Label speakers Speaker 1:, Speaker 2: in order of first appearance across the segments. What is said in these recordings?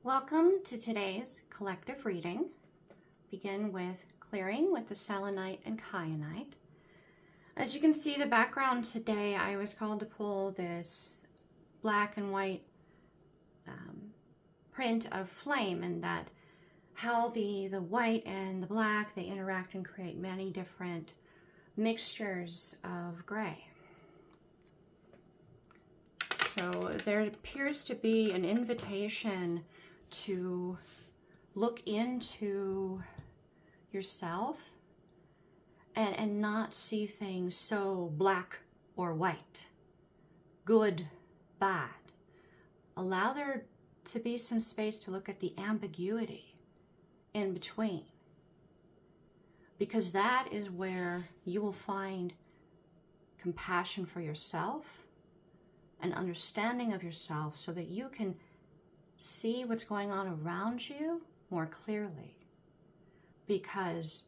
Speaker 1: Welcome to today's collective reading. Begin with clearing with the selenite and kyanite. As you can see, the background today, I was called to pull this black and white print of flame, and that how the white and the black, they interact and create many different mixtures of gray. So there appears to be an invitation to look into yourself and not see things so black or white, good, bad. Allow there to be some space to look at the ambiguity in between, because that is where you will find compassion for yourself, an understanding of yourself, so that you can see what's going on around you more clearly. Because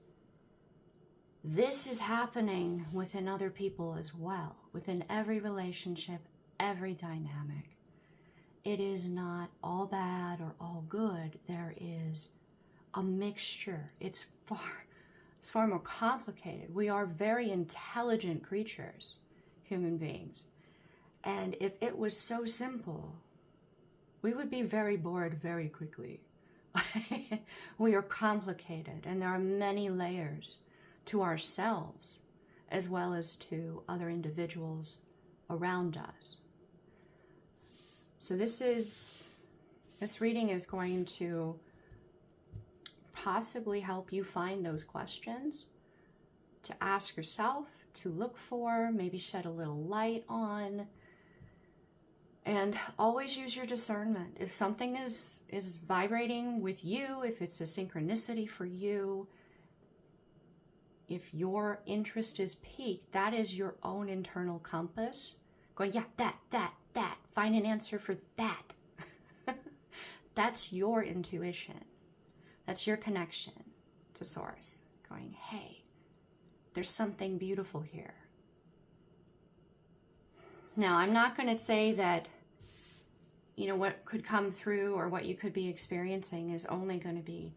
Speaker 1: this is happening within other people as well, within every relationship, every dynamic. It is not all bad or all good. There is a mixture. It's far more complicated. We are very intelligent creatures, human beings. And if it was so simple, we would be very bored very quickly. We are complicated, and there are many layers to ourselves as well as to other individuals around us. So this reading is going to possibly help you find those questions to ask yourself, to look for, maybe shed a little light on. And always use your discernment. If something is vibrating with you, if it's a synchronicity for you, if your interest is piqued, that is your own internal compass going, yeah, that. Find an answer for that. That's your intuition. That's your connection to Source. Going, hey, there's something beautiful here. Now, I'm not going to say that, what could come through or what you could be experiencing is only going to be,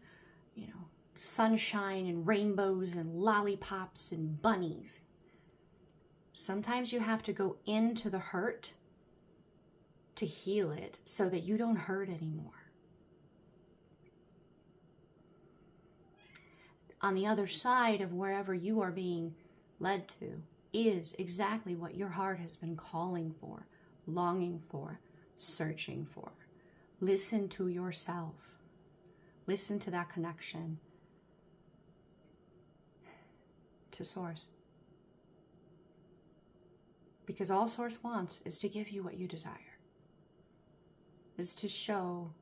Speaker 1: sunshine and rainbows and lollipops and bunnies. Sometimes you have to go into the hurt to heal it so that you don't hurt anymore. On the other side of wherever you are being led to is exactly what your heart has been calling for, longing for, searching for. Listen to yourself. Listen to that connection to Source. Because all Source wants is to give you what you desire. Is to show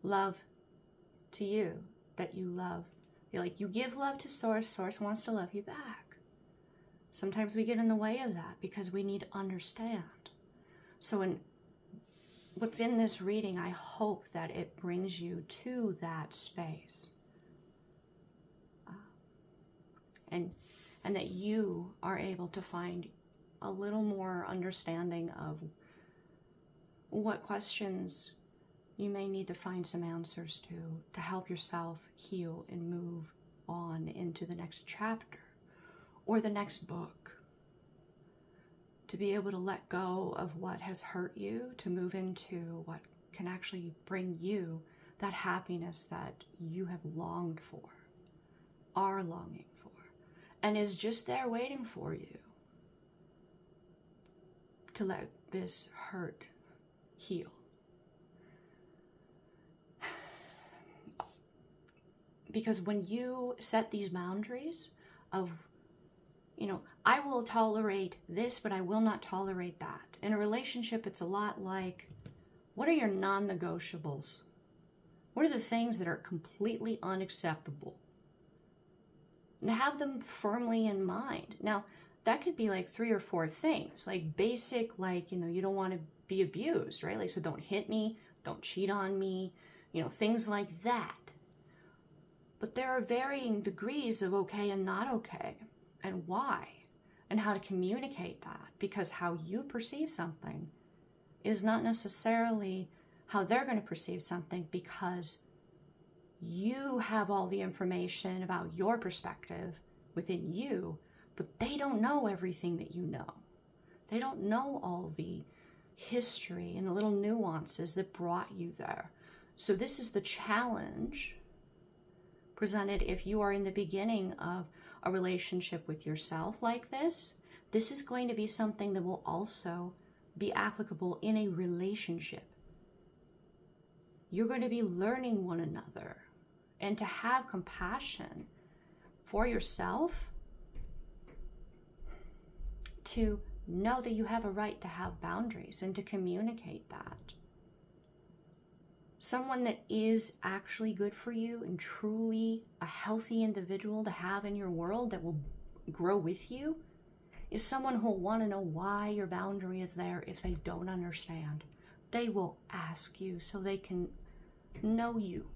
Speaker 1: love to you, that you love. You give love to Source, Source wants to love you back. Sometimes we get in the way of that because we need to understand. So what's in this reading, I hope that it brings you to that space. And that you are able to find a little more understanding of what questions you may need to find some answers to help yourself heal and move on into the next chapter or the next book. To be able to let go of what has hurt you, to move into what can actually bring you that happiness that you have longed for, are longing for, and is just there waiting for you to let this hurt heal. Because when you set these boundaries of, I will tolerate this, but I will not tolerate that. In a relationship, it's a lot like, what are your non-negotiables? What are the things that are completely unacceptable? And have them firmly in mind. Now, that could be like 3 or 4 things, like basic, you don't want to be abused, right? So don't hit me, don't cheat on me, things like that. But there are varying degrees of okay and not okay, and why, and how to communicate that, because how you perceive something is not necessarily how they're going to perceive something, because you have all the information about your perspective within you, but they don't know everything that you know. They don't know all the history and the little nuances that brought you there. So this is the challenge presented if you are in the beginning of a relationship with yourself like this. This is going to be something that will also be applicable in a relationship. You're going to be learning one another, and to have compassion for yourself, to know that you have a right to have boundaries and to communicate that. Someone that is actually good for you and truly a healthy individual to have in your world that will grow with you is someone who'll want to know why your boundary is there if they don't understand. They will ask you so they can know you.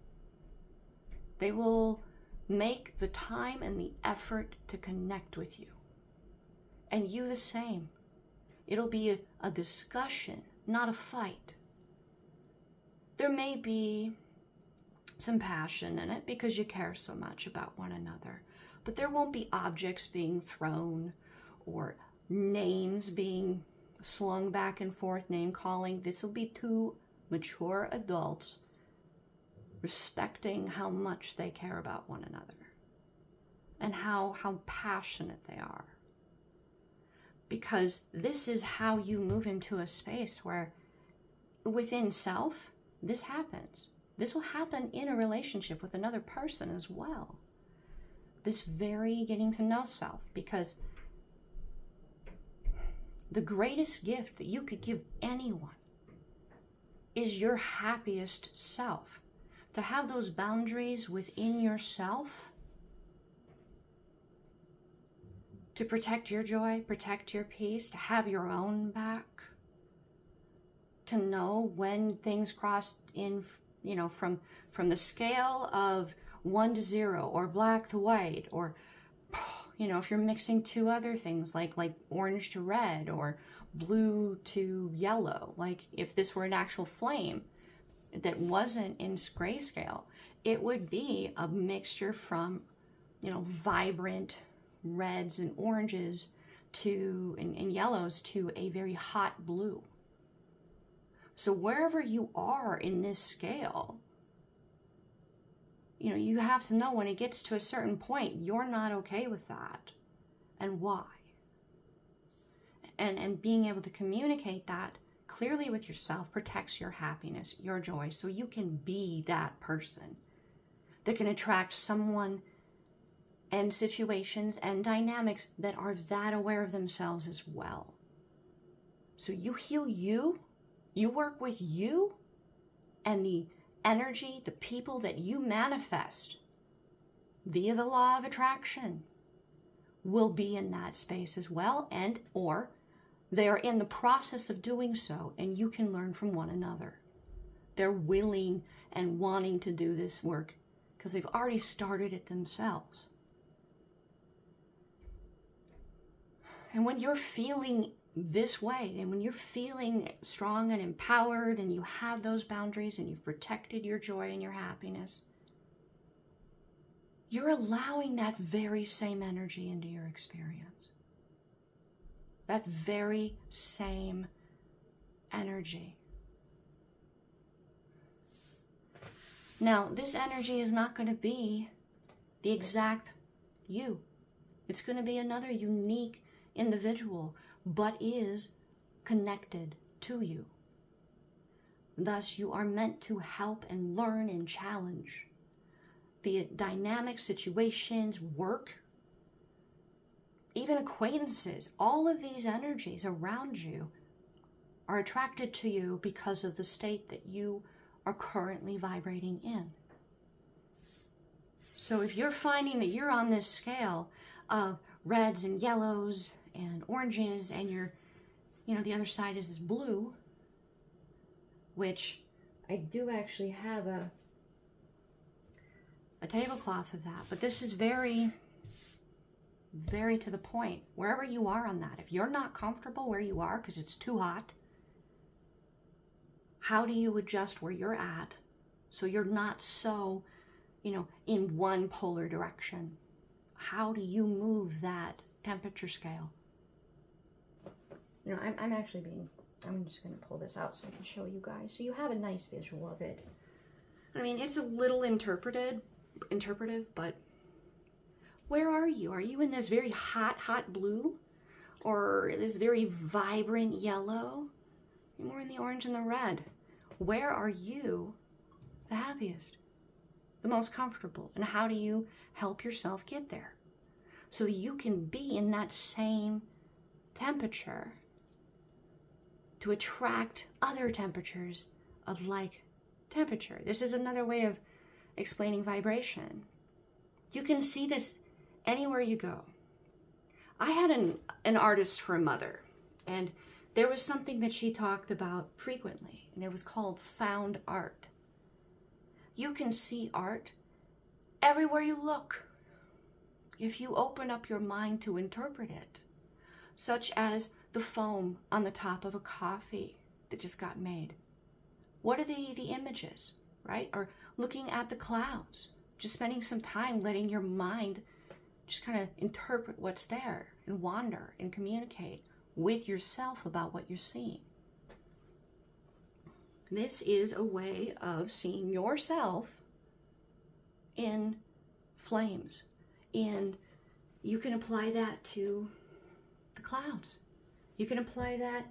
Speaker 1: They will make the time and the effort to connect with you. And you the same. It'll be a discussion, not a fight. There may be some passion in it because you care so much about one another, but there won't be objects being thrown or names being slung back and forth, name calling. This will be two mature adults respecting how much they care about one another and how passionate they are. Because this is how you move into a space where within self, this happens. This will happen in a relationship with another person as well. This very getting to know self, because the greatest gift that you could give anyone is your happiest self. To have those boundaries within yourself, to protect your joy, protect your peace, to have your own back, to know when things cross in, from the scale of 1 to 0 or black to white, or, if you're mixing two other things like orange to red or blue to yellow, like if this were an actual flame that wasn't in grayscale, it would be a mixture from, vibrant reds and oranges to and yellows to a very hot blue. So wherever you are in this scale, you have to know when it gets to a certain point, you're not okay with that, and why. And being able to communicate that clearly with yourself protects your happiness, your joy, so you can be that person that can attract someone and situations and dynamics that are that aware of themselves as well. So you heal you work with you, and the energy, the people that you manifest via the law of attraction will be in that space as well, and or they are in the process of doing so, and you can learn from one another. They're willing and wanting to do this work because they've already started it themselves. And when you're feeling this way, and when you're feeling strong and empowered, and you have those boundaries, and you've protected your joy and your happiness, you're allowing that very same energy into your experience. That very same energy. Now, this energy is not going to be the exact you. It's going to be another unique individual, but is connected to you. Thus, you are meant to help and learn and challenge. Be it dynamic situations, work, even acquaintances. All of these energies around you are attracted to you because of the state that you are currently vibrating in. So if you're finding that you're on this scale of reds and yellows and oranges, and you're, the other side is this blue, which I do actually have a tablecloth of that, but this is very, very to the point. Wherever you are on that, if you're not comfortable where you are because it's too hot, How do you adjust where you're at so you're not so, in one polar direction? How do you move that temperature scale? I'm just going to pull this out so I can show you guys so you have a nice visual of it. I mean, it's a little interpretive, but where are you? Are you in this very hot blue? Or this very vibrant yellow? You're more in the orange and the red. Where are you the happiest, the most comfortable? And how do you help yourself get there? So you can be in that same temperature to attract other temperatures of like temperature. This is another way of explaining vibration. You can see this anywhere you go. I had an artist for a mother, and there was something that she talked about frequently, and it was called found art. You can see art everywhere you look if you open up your mind to interpret it, such as the foam on the top of a coffee that just got made. What are the images, right? Or looking at the clouds, just spending some time letting your mind just kind of interpret what's there and wander and communicate with yourself about what you're seeing. This is a way of seeing yourself in flames. And you can apply that to the clouds. You can apply that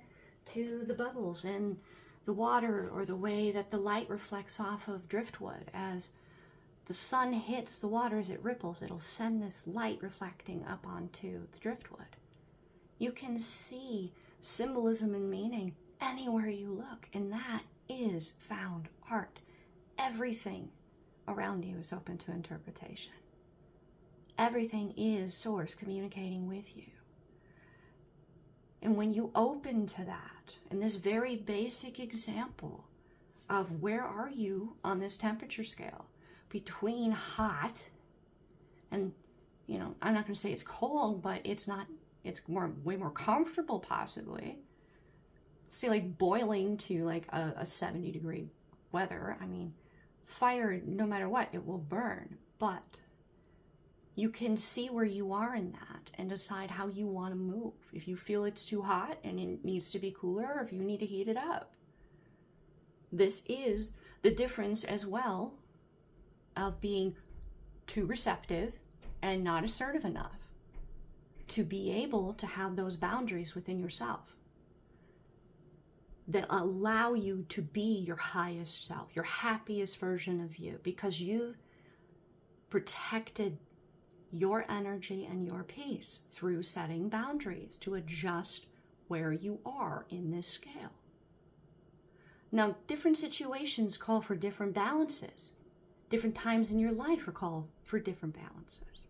Speaker 1: to the bubbles and the water, or the way that the light reflects off of driftwood. As the sun hits the water, as it ripples, it'll send this light reflecting up onto the driftwood. You can see symbolism and meaning anywhere you look, and that is found art. Everything around you is open to interpretation. Everything is source communicating with you. And when you open to that, in this very basic example of where are you on this temperature scale between hot and, I'm not going to say it's cold, but it's not, it's way more comfortable possibly. Say like boiling to like a 70-degree weather. I mean, fire, no matter what, it will burn, but you can see where you are in that and decide how you want to move. If you feel it's too hot and it needs to be cooler, or if you need to heat it up. This is the difference as well of being too receptive and not assertive enough to be able to have those boundaries within yourself that allow you to be your highest self, your happiest version of you, because you've protected your energy and your peace through setting boundaries to adjust where you are in this scale. Now, different situations call for different balances. Different times in your life are called for different balances.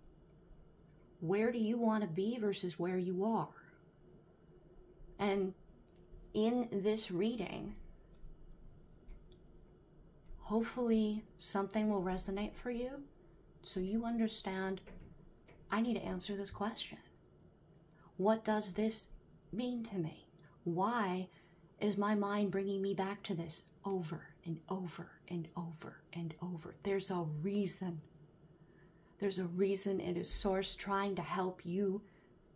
Speaker 1: Where do you want to be versus where you are? And in this reading, hopefully something will resonate for you so you understand, I need to answer this question. What does this mean to me? Why is my mind bringing me back to this over and over and over and over? There's a reason. There's a reason. It is Source trying to help you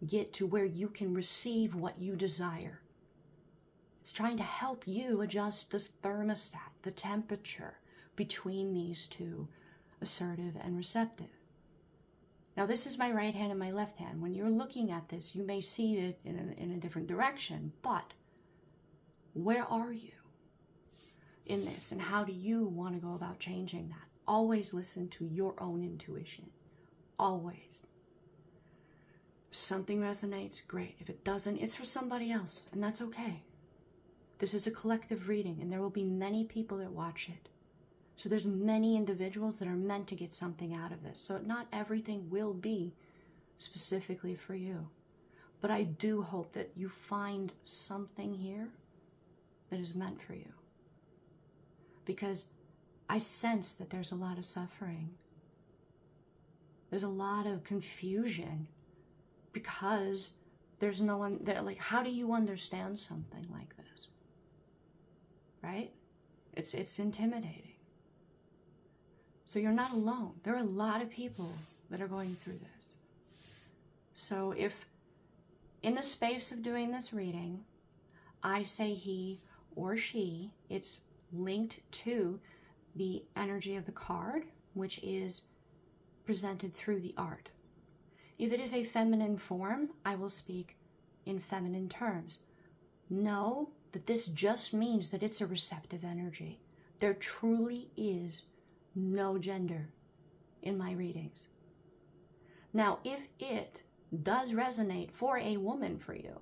Speaker 1: get to where you can receive what you desire. It's trying to help you adjust the thermostat, the temperature between these two, assertive and receptive. Now, this is my right hand and my left hand. When you're looking at this, you may see it in a different direction, but where are you in this, and how do you want to go about changing that? Always listen to your own intuition. Always. If something resonates, great. If it doesn't, it's for somebody else, and that's okay. This is a collective reading, and there will be many people that watch it. So there's many individuals that are meant to get something out of this. So not everything will be specifically for you. But I do hope that you find something here that is meant for you. Because I sense that there's a lot of suffering. There's a lot of confusion because there's no one there. Like, how do you understand something like this? Right? It's intimidating. So you're not alone. There are a lot of people that are going through this. So if in the space of doing this reading, I say he or she, it's linked to the energy of the card, which is presented through the art. If it is a feminine form, I will speak in feminine terms. Know that this just means that it's a receptive energy. There truly is no gender in my readings. Now, if it does resonate for a woman for you,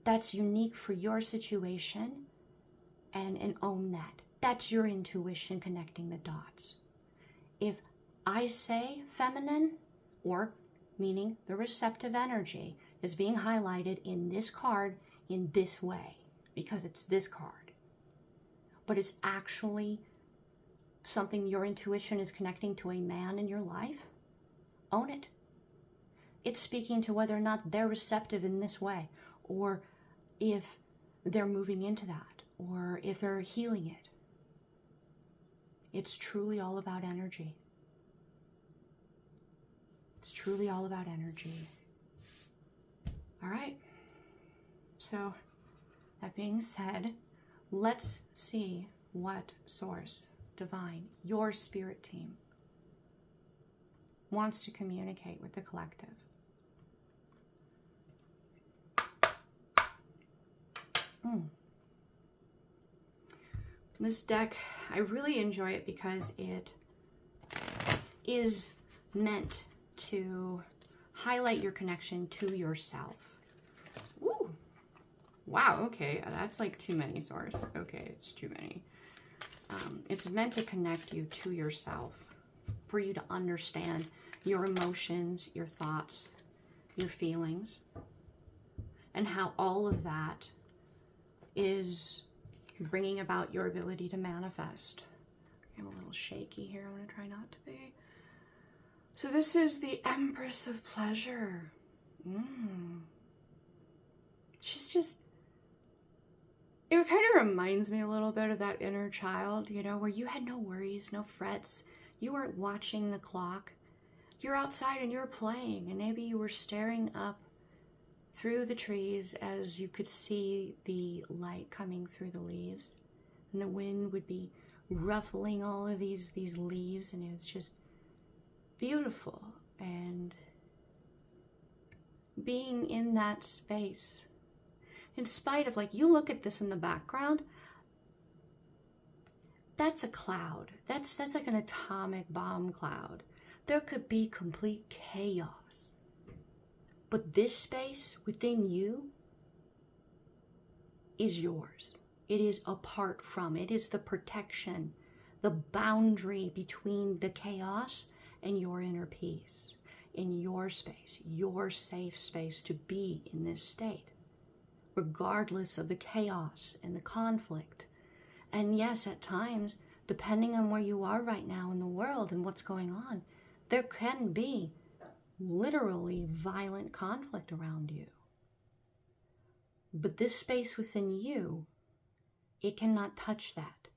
Speaker 1: that's unique for your situation, and own that. That's your intuition connecting the dots. If I say feminine, or meaning the receptive energy is being highlighted in this card in this way, because it's this card, but it's actually something your intuition is connecting to a man in your life, own it. It's speaking to whether or not they're receptive in this way, or if they're moving into that, or if they're healing it. It's truly all about energy. It's truly all about energy. All right. So, that being said, let's see what Source, Divine, your spirit team wants to communicate with the collective. This deck, I really enjoy it because it is meant to highlight your connection to yourself. Ooh. Wow, okay, that's like too many, Source. Okay, it's too many. It's meant to connect you to yourself, for you to understand your emotions, your thoughts, your feelings, and how all of that is bringing about your ability to manifest. I'm a little shaky here. I'm going to try not to be. So this is the Empress of Pleasure. She's just... It kind of reminds me a little bit of that inner child, you know, where you had no worries, no frets. You weren't watching the clock. You're outside and you're playing, and maybe you were staring up through the trees as you could see the light coming through the leaves, and the wind would be ruffling all of these leaves, and it was just beautiful. And being in that space, in spite of, like, you look at this in the background, that's a cloud. That's like an atomic bomb cloud. There could be complete chaos. But this space within you is yours. It is apart from. It is the protection, the boundary between the chaos and your inner peace, in your space, your safe space to be in this state, regardless of the chaos and the conflict. And yes, at times, depending on where you are right now in the world and what's going on, there can be literally violent conflict around you. But this space within you, it cannot touch that.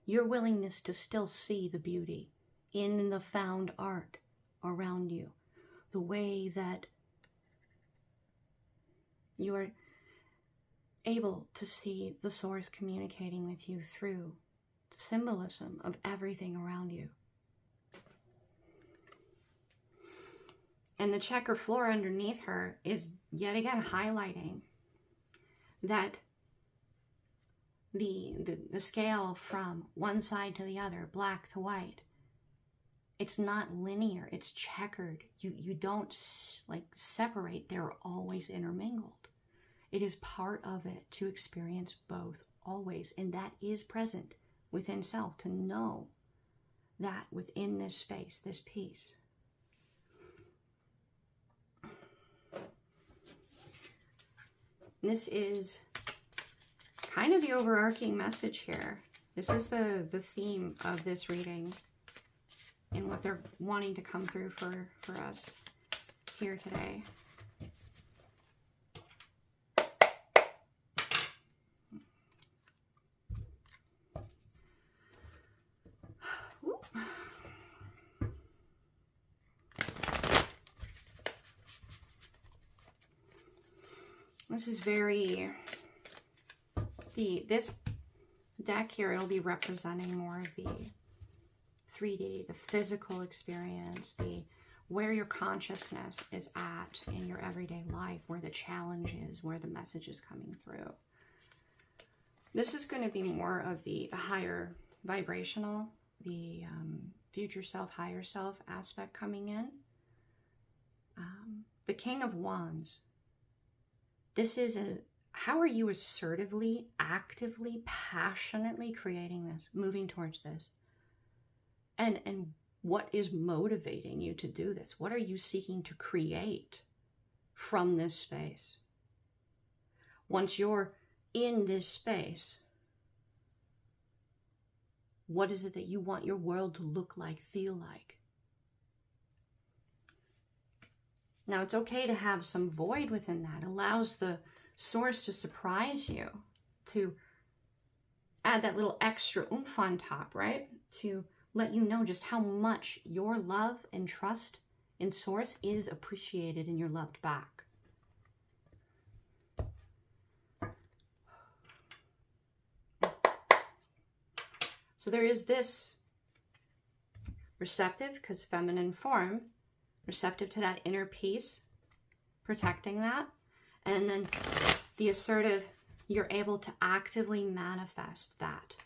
Speaker 1: Your willingness to still see the beauty in the found art around you, the way that you are able to see the Source communicating with you through the symbolism of everything around you. And the checker floor underneath her is yet again highlighting that the scale from one side to the other, black to white, it's not linear, it's checkered. You don't like separate, they're always intermingled. It is part of it to experience both always, and that is present within self, to know that within this space, this peace. This is kind of the overarching message here. This is the theme of this reading and what they're wanting to come through for us here today. This is very, this deck here, it'll be representing more of the 3D, the physical experience, where your consciousness is at in your everyday life, where the challenge is, where the message is coming through. This is going to be more of the higher vibrational, the future self, higher self aspect coming in. The King of Wands. This is how are you assertively, actively, passionately creating this, moving towards this? And what is motivating you to do this? What are you seeking to create from this space? Once you're in this space, what is it that you want your world to look like, feel like? Now, it's okay to have some void within that. It allows the source to surprise you, to add that little extra oomph on top, right? To let you know just how much your love and trust in source is appreciated and you're loved back. So there is this receptive, because feminine form, receptive to that inner peace, protecting that. And then the assertive, you're able to actively manifest that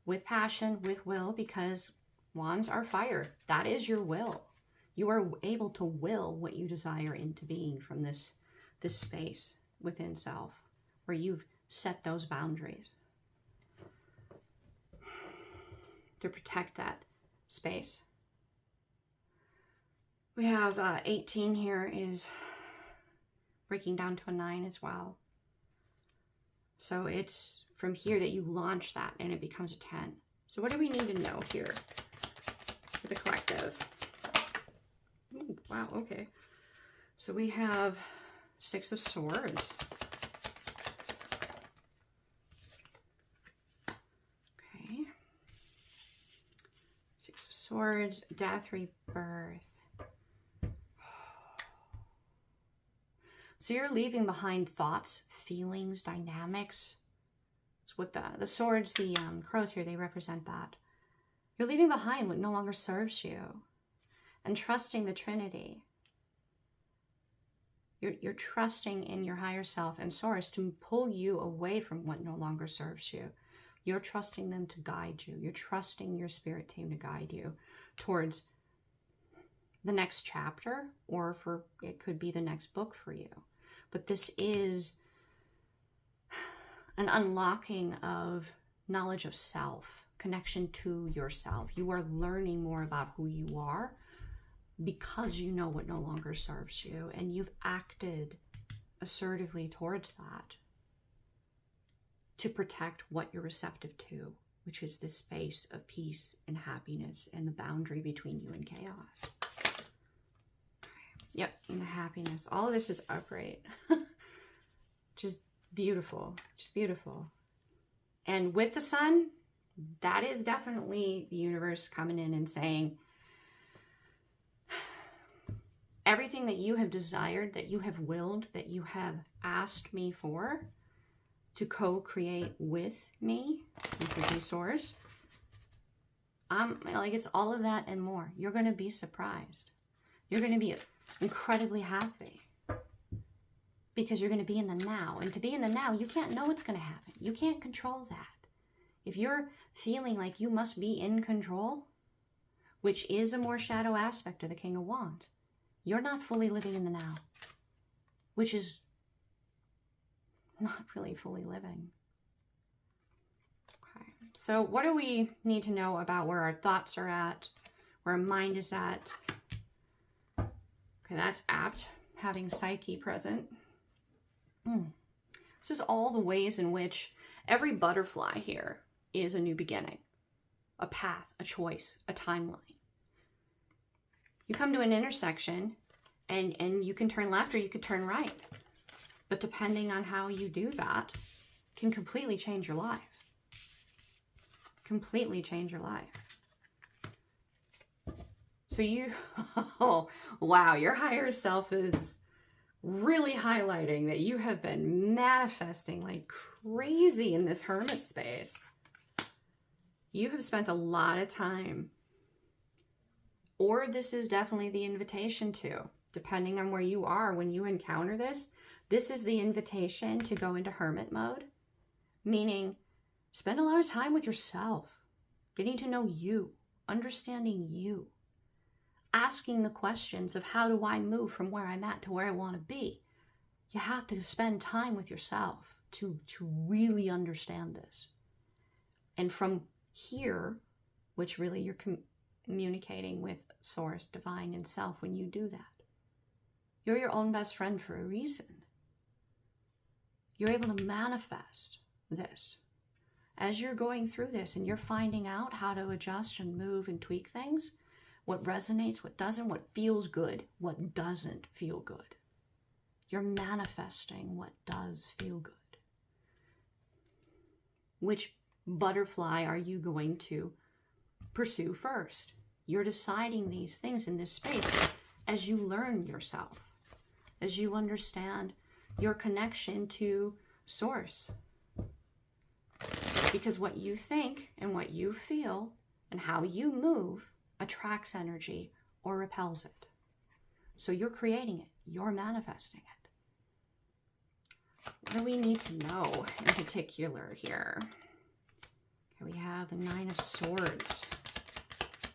Speaker 1: with passion, with will, because wands are fire. That is your will. You are able to will what you desire into being from this space within self, where you've set those boundaries to protect that space. We have 18 here is breaking down to a 9 as well. So it's from here that you launch that and it becomes a 10. So what do we need to know here for the collective? Ooh, wow, okay. So we have 6 of Swords. Okay. 6 of Swords, death, rebirth. So you're leaving behind thoughts, feelings, dynamics. It's what the swords, the crows here, they represent that. You're leaving behind what no longer serves you and trusting the Trinity. You're trusting in your higher self and source to pull you away from what no longer serves you. You're trusting them to guide you. You're trusting your spirit team to guide you towards the next chapter, or for it could be the next book for you. But this is an unlocking of knowledge of self, connection to yourself. You are learning more about who you are because you know what no longer serves you, and you've acted assertively towards that to protect what you're receptive to, which is this space of peace and happiness and the boundary between you and chaos. Yep, and the happiness. All of this is upright. Just beautiful. Just beautiful. And with the sun, that is definitely the universe coming in and saying, everything that you have desired, that you have willed, that you have asked me for, to co-create with me, with the source, like it's all of that and more. You're going to be surprised. You're going to be incredibly happy because you're going to be in the now. And to be in the now, you can't know what's going to happen. You can't control that. If you're feeling like you must be in control, which is a more shadow aspect of the King of Wands, you're not fully living in the now, which is not really fully living. Okay, so what do we need to know about where our thoughts are at, where our mind is at? Okay, that's apt, having Psyche present. This is all the ways in which every butterfly here is a new beginning, a path, a choice, a timeline. You come to an intersection and you can turn left or you could turn right. But depending on how you do that, can completely change your life. Completely change your life. So you, oh, wow, your higher self is really highlighting that you have been manifesting like crazy in this hermit space. You have spent a lot of time, or this is definitely the invitation to, depending on where you are when you encounter this. This is the invitation to go into hermit mode, meaning spend a lot of time with yourself, getting to know you, understanding you, asking the questions of how do I move from where I'm at to where I want to be. You have to spend time with yourself to really understand this. And from here, which really you're communicating with source, divine, and self when you do that. You're your own best friend for a reason. You're able to manifest this. As you're going through this and you're finding out how to adjust and move and tweak things, what resonates, what doesn't, what feels good, what doesn't feel good. You're manifesting what does feel good. Which butterfly are you going to pursue first? You're deciding these things in this space as you learn yourself, as you understand your connection to source. Because what you think and what you feel and how you move attracts energy or repels it. So you're creating it, you're manifesting it. What do we need to know in particular here? Okay, we have the Nine of Swords.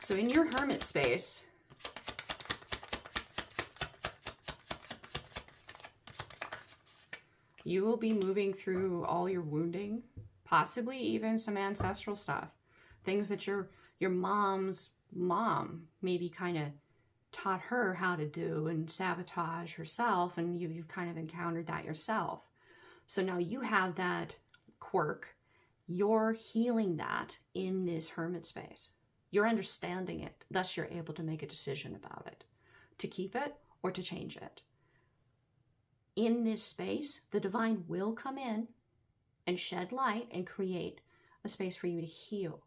Speaker 1: So in your hermit space, you will be moving through all your wounding, possibly even some ancestral stuff. Things that your mom's mom maybe kind of taught her how to do and sabotage herself, and you've kind of encountered that yourself. So now you have that quirk. You're healing that in this hermit space. You're understanding it. Thus, you're able to make a decision about it, to keep it or to change it. In this space, the divine will come in and shed light and create a space for you to heal.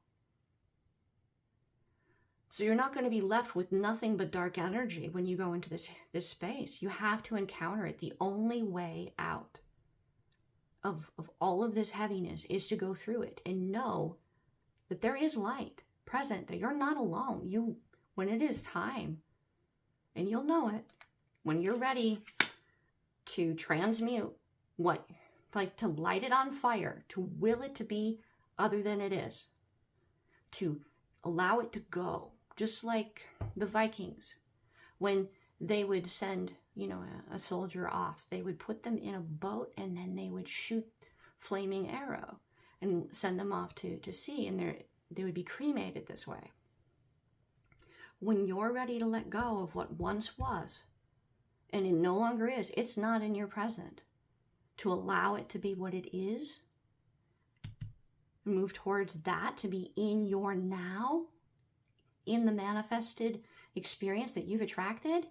Speaker 1: So you're not going to be left with nothing but dark energy when you go into this space. You have to encounter it. The only way out of all of this heaviness is to go through it and know that there is light present, that you're not alone. When it is time, and you'll know it, when you're ready to transmute to light it on fire, to will it to be other than it is, to allow it to go. Just like the Vikings, when they would send, a soldier off, they would put them in a boat and then they would shoot flaming arrow and send them off to sea, and they would be cremated this way. When you're ready to let go of what once was, and it no longer is, it's not in your present, to allow it to be what it is, move towards that, to be in your now, in the manifested experience that you've attracted,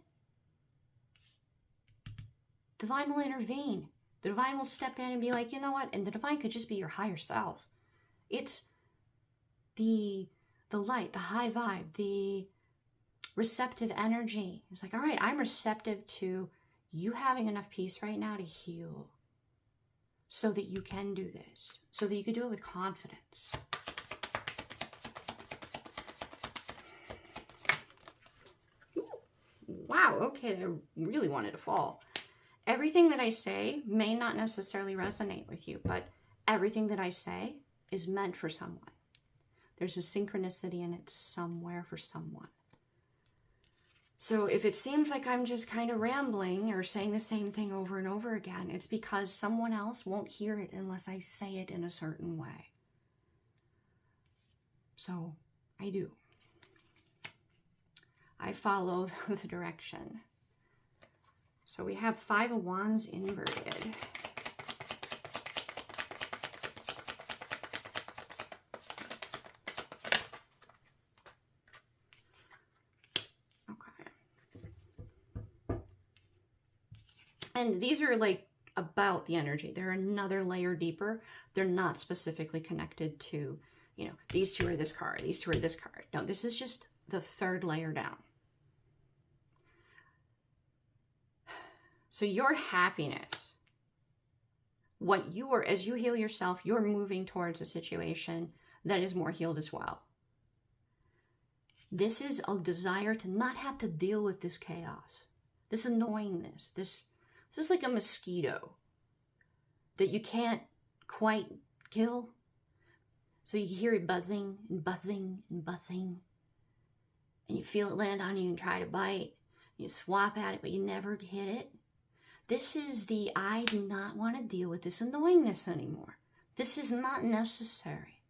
Speaker 1: divine will intervene. The divine will step in and be like, you know what? And the divine could just be your higher self. It's the light, the high vibe, the receptive energy. It's like, all right, I'm receptive to you having enough peace right now to heal so that you can do this, so that you can do it with confidence. Wow, okay, I really wanted to fall. Everything that I say may not necessarily resonate with you, but everything that I say is meant for someone. There's a synchronicity in it somewhere for someone. So if it seems like I'm just kind of rambling or saying the same thing over and over again, it's because someone else won't hear it unless I say it in a certain way. So I do. I follow the direction. So we have Five of Wands inverted. Okay. And these are like about the energy. They're another layer deeper. They're not specifically connected to, these two are this card, these two are this card. No, this is just the third layer down. So your happiness, what you are, as you heal yourself, you're moving towards a situation that is more healed as well. This is a desire to not have to deal with this chaos, this annoyingness. This is like a mosquito that you can't quite kill. So you hear it buzzing and buzzing and buzzing, and you feel it land on you and try to bite. You swap at it, but you never hit it. This is the, I do not want to deal with this annoyingness anymore. This is not necessary.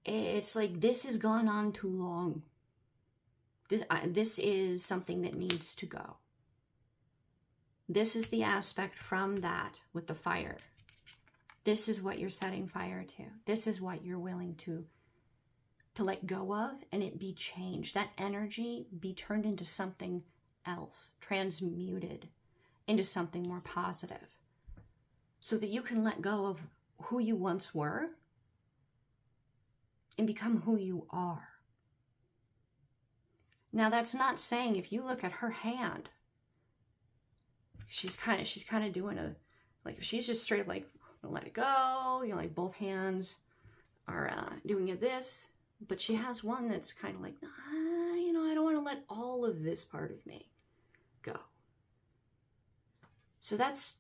Speaker 1: It's like, this has gone on too long. This is something that needs to go. This is the aspect from that with the fire. This is what you're setting fire to. This is what you're willing to let go of, and it be changed. That energy be turned into something else, transmuted into something more positive, so that you can let go of who you once were and become who you are. Now, that's not saying, if you look at her hand, she's kind of doing a, like, she's just straight up like, let it go, you know, like both hands are doing it this, but she has one that's kind of like, you know, I don't want to let all of this part of me go. So that's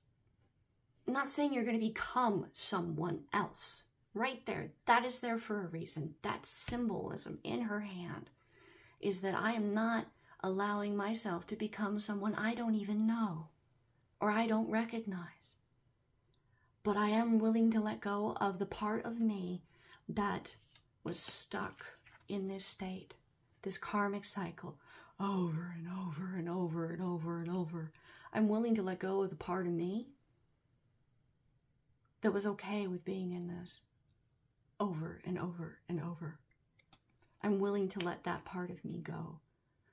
Speaker 1: not saying you're going to become someone else. Right there, that is there for a reason. That symbolism in her hand is that I am not allowing myself to become someone I don't even know or I don't recognize. But I am willing to let go of the part of me that was stuck in this state, this karmic cycle, over and over and over and over and over. I'm willing to let go of the part of me that was okay with being in this over and over and over. I'm willing to let that part of me go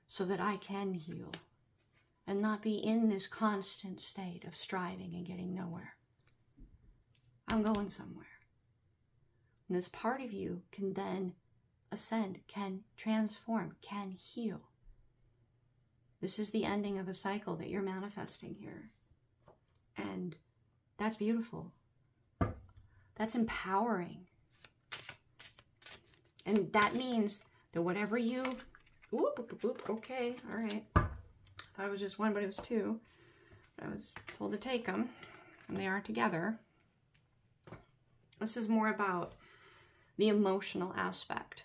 Speaker 1: so that I can heal and not be in this constant state of striving and getting nowhere. I'm going somewhere. And this part of you can then ascend, can transform, can heal. This is the ending of a cycle that you're manifesting here. And that's beautiful. That's empowering. And that means that whatever you, okay, all right. I thought it was just one, but it was two. I was told to take them, and they are together. This is more about the emotional aspect.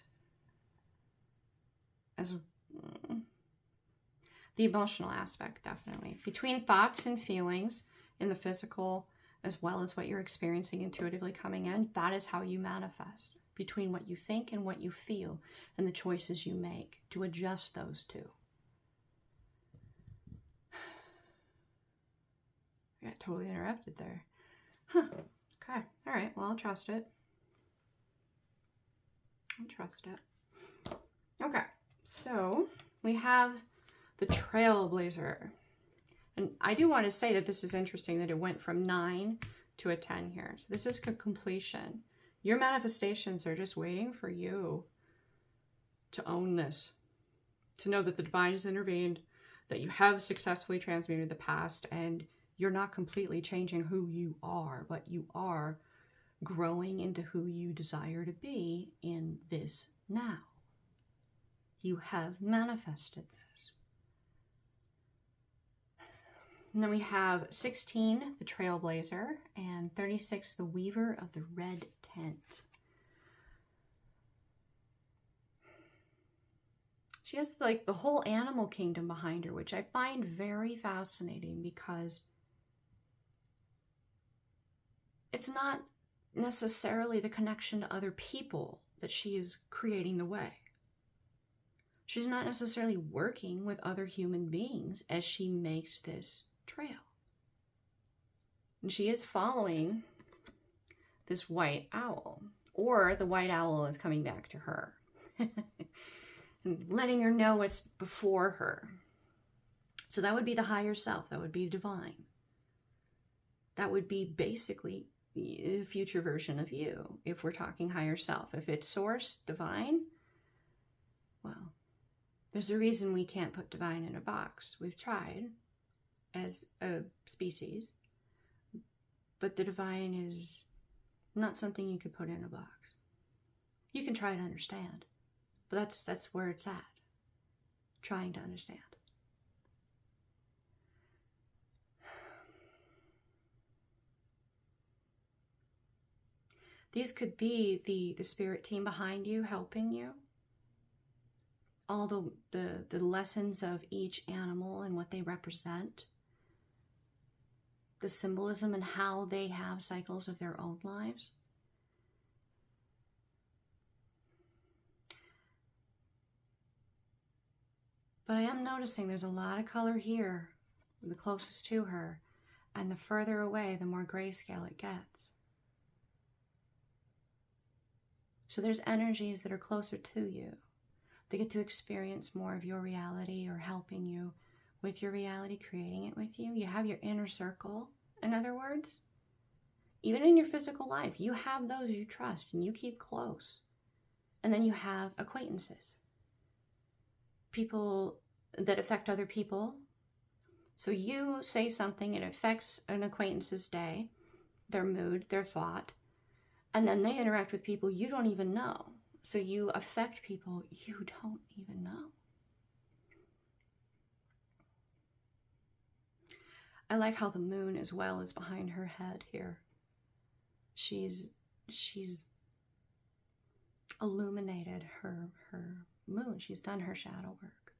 Speaker 1: The emotional aspect, definitely. Between thoughts and feelings in the physical, as well as what you're experiencing intuitively coming in, that is how you manifest. Between what you think and what you feel, and the choices you make to adjust those two. I got totally interrupted there. Huh. Okay. All right. Well, I'll trust it. I'll trust it. Okay. So we have the Trailblazer. And I do want to say that this is interesting that it went from 9 to a 10 here. So this is completion. Your manifestations are just waiting for you to own this, to know that the divine has intervened, that you have successfully transmuted the past, and you're not completely changing who you are, but you are growing into who you desire to be in this now. You have manifested this. And then we have 16, the Trailblazer, and 36, the Weaver of the Red Tent. She has like the whole animal kingdom behind her, which I find very fascinating because it's not necessarily the connection to other people that she is creating the way. She's not necessarily working with other human beings as she makes this trail. And she is following this white owl, or the white owl is coming back to her and letting her know it's before her. So that would be the higher self. That would be divine. That would be basically the future version of you, if we're talking higher self. If it's source, divine, well, there's a reason we can't put divine in a box. We've tried, as a species, but the divine is not something you could put in a box. You can try to understand, but that's where it's at, trying to understand. These could be the spirit team behind you, helping you. All the lessons of each animal and what they represent. The symbolism and how they have cycles of their own lives. But I am noticing there's a lot of color here, the closest to her, and the further away, the more grayscale it gets. So there's energies that are closer to you. They get to experience more of your reality or helping you with your reality, creating it with you. You have your inner circle, in other words. Even in your physical life, you have those you trust and you keep close. And then you have acquaintances. People that affect other people. So you say something, it affects an acquaintance's day, their mood, their thought. And then they interact with people you don't even know. So you affect people you don't even know. I like how the moon as well is behind her head here. She's illuminated her moon. She's done her shadow work.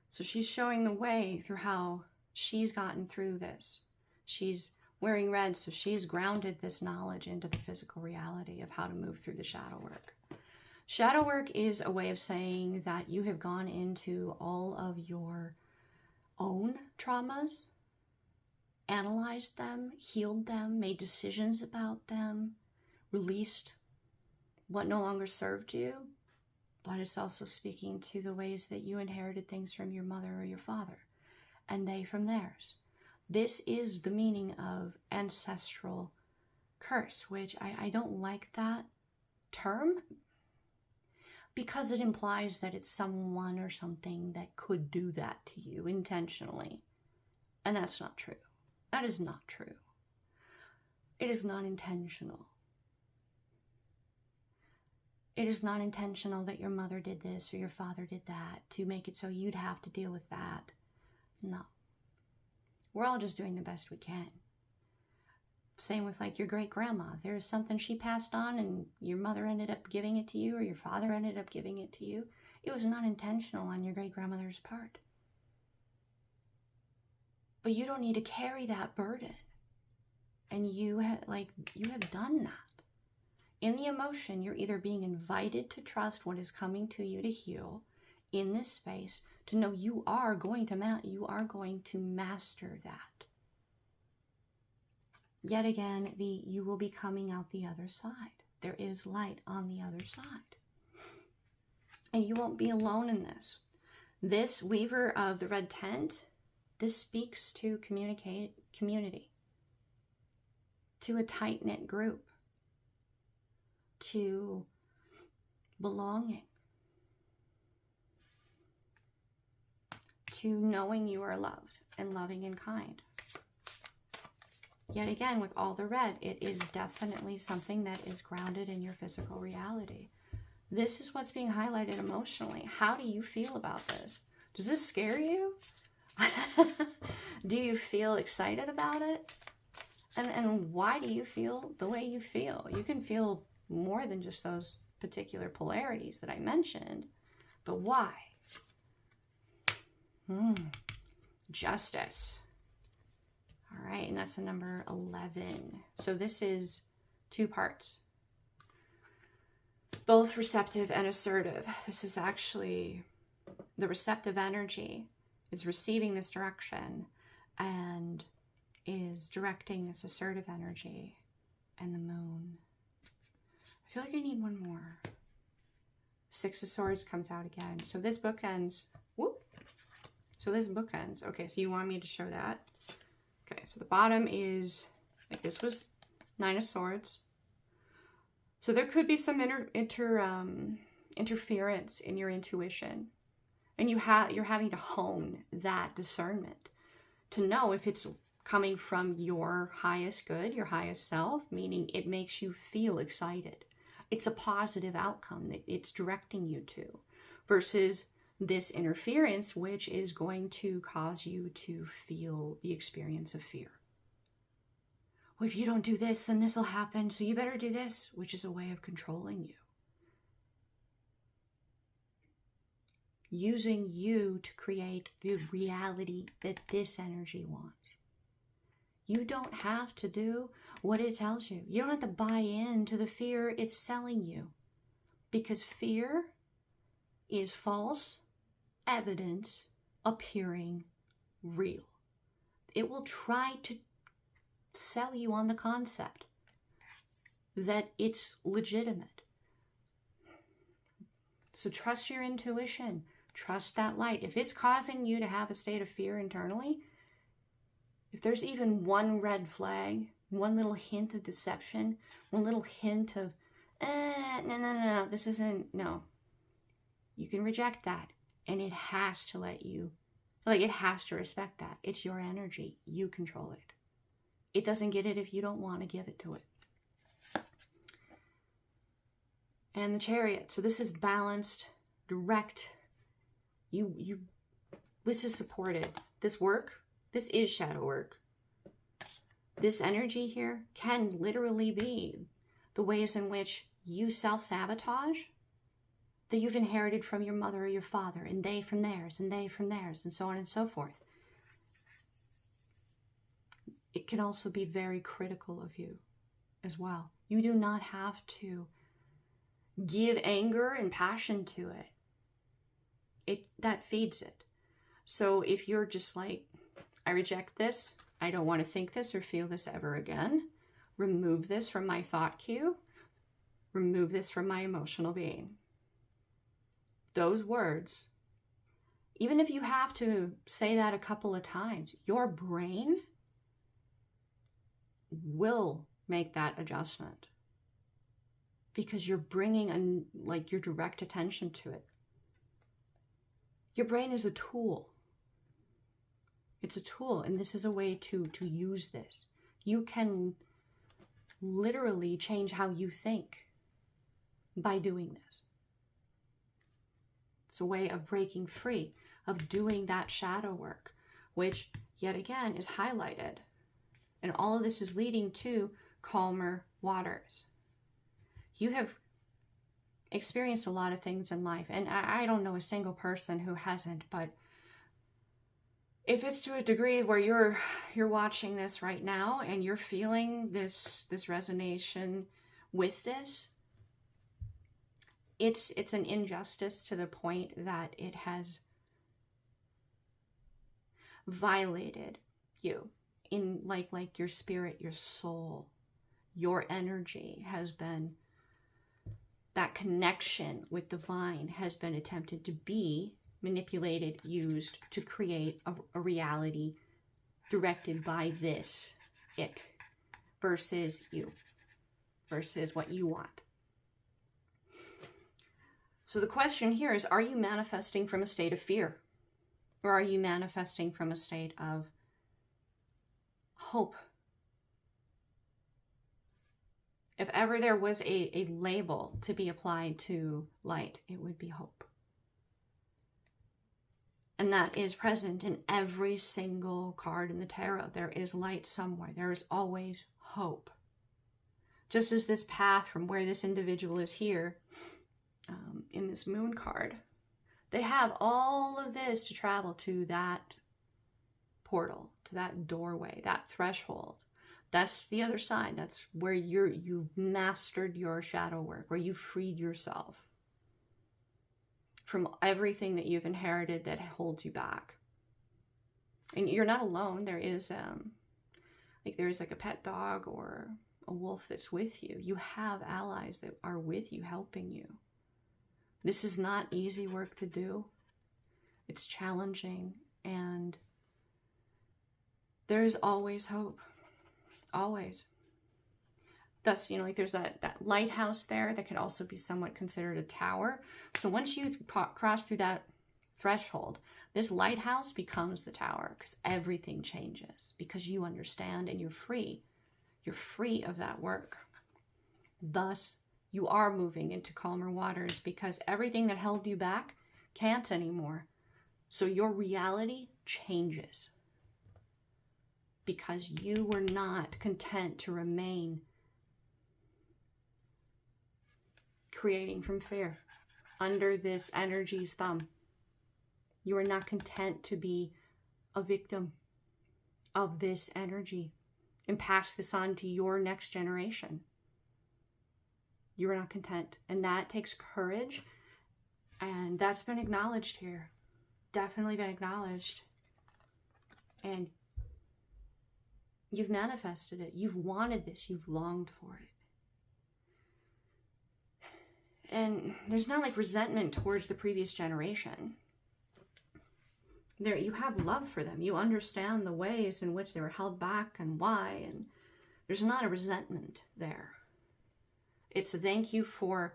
Speaker 1: So she's showing the way through how she's gotten through this. She's wearing red, so she's grounded this knowledge into the physical reality of how to move through the shadow work. Shadow work is a way of saying that you have gone into all of your own traumas, analyzed them, healed them, made decisions about them, released what no longer served you, but it's also speaking to the ways that you inherited things from your mother or your father, and they from theirs. This is the meaning of ancestral curse, which I don't like that term because it implies that it's someone or something that could do that to you intentionally. And that's not true. That is not true. It is not intentional. It is not intentional that your mother did this or your father did that to make it so you'd have to deal with that. No. We're all just doing the best we can. Same with like your great grandma. There's something she passed on and your mother ended up giving it to you or your father ended up giving it to you. It was not intentional on your great grandmother's part. But you don't need to carry that burden. And you have done that. In the emotion, you're either being invited to trust what is coming to you to heal in this space, to know you are going to master that. Yet again, you will be coming out the other side. There is light on the other side. And you won't be alone in this. This weaver of the red tent, this speaks to community, to a tight-knit group, to belonging, to knowing you are loved and loving and kind. Yet again, with all the red, it is definitely something that is grounded in your physical reality. This is what's being highlighted emotionally. How do you feel about this? Does this scare you? Do you feel excited about it? And why do you feel the way you feel? You can feel more than just those particular polarities that I mentioned, but why? Justice. All right, and that's a number 11. So this is 2 parts, both receptive and assertive. This is actually the receptive energy is receiving this direction and is directing this assertive energy, and the moon. I feel like I need one more. 6 of Swords comes out again. So this book ends. Whoop. So this book ends. Okay, so you want me to show that? Okay, so the bottom is, like this was 9 of Swords. So there could be some interference in your intuition. And you're having to hone that discernment to know if it's coming from your highest good, your highest self, meaning it makes you feel excited. It's a positive outcome that it's directing you to, versus this interference, which is going to cause you to feel the experience of fear. Well, if you don't do this, then this will happen, so you better do this, which is a way of controlling you. Using you to create the reality that this energy wants. You don't have to do what it tells you. You don't have to buy into the fear it's selling you. Because fear is false evidence appearing real. It will try to sell you on the concept that it's legitimate. So trust your intuition. Trust that light. If it's causing you to have a state of fear internally, if there's even one red flag, one little hint of deception, one little hint of, no, this isn't, no. You can reject that. And it has to let you, it has to respect that. It's your energy. You control it. It doesn't get it if you don't want to give it to it. And the Chariot. So this is balanced, direct. This is supported. This work, this is shadow work. This energy here can literally be the ways in which you self-sabotage that you've inherited from your mother or your father, and they from theirs, and they from theirs, and so on and so forth. It can also be very critical of you as well. You do not have to give anger and passion to it. That feeds it. So if you're just like, I reject this, I don't want to think this or feel this ever again, remove this from my thought queue, remove this from my emotional being. Those words, even if you have to say that a couple of times, your brain will make that adjustment because you're bringing your direct attention to it. Your brain is a tool. It's a tool, and this is a way to use this. You can literally change how you think by doing this. It's a way of breaking free, of doing that shadow work, which yet again is highlighted. And all of this is leading to calmer waters. You have experienced a lot of things in life, and I don't know a single person who hasn't, but if it's to a degree where you're watching this right now and you're feeling this resonation with this, it's an injustice to the point that it has violated you in like your spirit, your soul, your energy has been, that connection with divine has been attempted to be manipulated, used to create a reality directed by this ick versus you, versus what you want. So the question here is, are you manifesting from a state of fear? Or are you manifesting from a state of hope? If ever there was a label to be applied to light, it would be hope. And that is present in every single card in the tarot. There is light somewhere. There is always hope. Just as this path from where this individual is here, in this moon card, they have all of this to travel to that portal, to that doorway, that threshold. That's the other side. That's where you've mastered your shadow work, where you freed yourself from everything that you've inherited that holds you back. And you're not alone. There is there's a pet dog or a wolf that's with you. You have allies that are with you, helping you. This is not easy work to do. It's challenging, and there is always hope. Always. Thus, there's that lighthouse there that could also be somewhat considered a tower. So once you cross through that threshold, This lighthouse becomes the tower because everything changes, because you understand and you're free. You're free of that work. Thus, you are moving into calmer waters because everything that held you back can't anymore. So your reality changes because you were not content to remain creating from fear under this energy's thumb. You are not content to be a victim of this energy and pass this on to your next generation. You are not content. And that takes courage. And that's been acknowledged here. Definitely been acknowledged. And you've manifested it. You've wanted this. You've longed for it. And there's not like resentment towards the previous generation. There, you have love for them. You understand the ways in which they were held back and why. And there's not a resentment there. It's a thank you for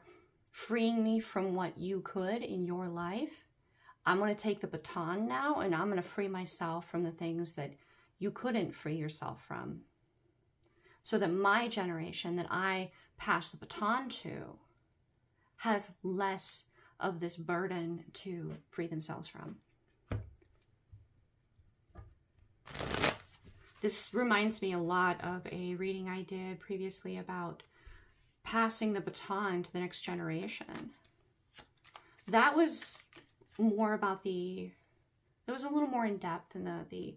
Speaker 1: freeing me from what you could in your life. I'm going to take the baton now and I'm going to free myself from the things that you couldn't free yourself from. So that my generation that I pass the baton to has less of this burden to free themselves from. This reminds me a lot of a reading I did previously about passing the baton to the next generation. That was more about it was a little more in depth in the